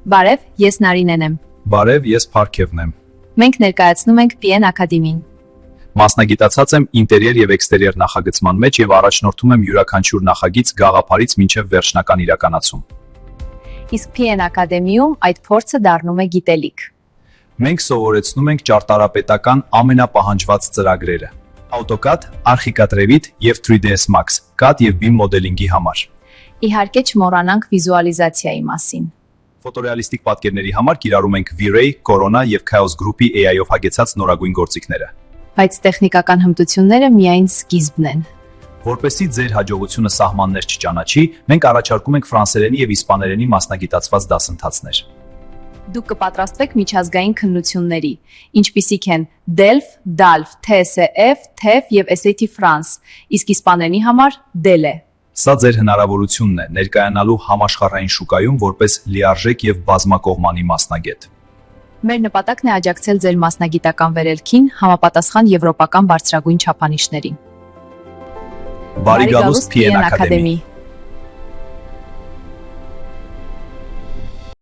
Բարև, ես Նարինեն եմ։ Բարև, ես Փարքևն եմ։ Մենք ներկայացնում ենք PN Ակադեմին։ Մասնագիտացած եմ ինտերիեր եւ էքստերիեր նախագծման մեջ եւ առաջնորդում եմ յուրաքանչյուր նախագիծ գաղափարից մինչեւ վերջնական իրականացում։ Իսկ PN Ակադեմիում այդ փորձը դառնում է գիտելիք։ Մենք սովորեցնում ենք ճարտարապետական ամենապահանջված ծրագրերը. AutoCAD, Archicad Revit եւ 3ds Max, CAD եւ BIM մոդելինգի համար։ Իհարկե չմոռանանք վիզուալիզացիայի մասին։ Ֆոտոռեալիստիկ պատկերների համար կիրառում ենք V-Ray, Corona եւ Chaos Group-ի AI-ով հագեցած նորագույն գործիքները։ Բայց տեխնիկական հմտությունները միայն սկիզբն են։ Որպեսզի ձեր հաջողությունը սահմաններ չճանաչի, մենք առաջարկում ենք ֆրանսերենի եւ իսպաներենի մասնագիտացված դասընթացներ։ Դուք կպատրաստվեք միջազգային քննությունների, ինչպիսիք են DELF, DALF, TSEF, TEF եւ SAT France, իսկ իսպաներենի համար DELE։ Սա ձեր հնարավորությունն է ներկայանալու համաշխարհային շուկայում որպես լիարժեք եւ բազմակողմանի մասնագետ։ Մեր նպատակն է աջակցել ձեր մասնագիտական վերելքին համապատասխան եվրոպական բարձրագույն չափանիշներին։ Բարի գալուստ PN Ակադեմի։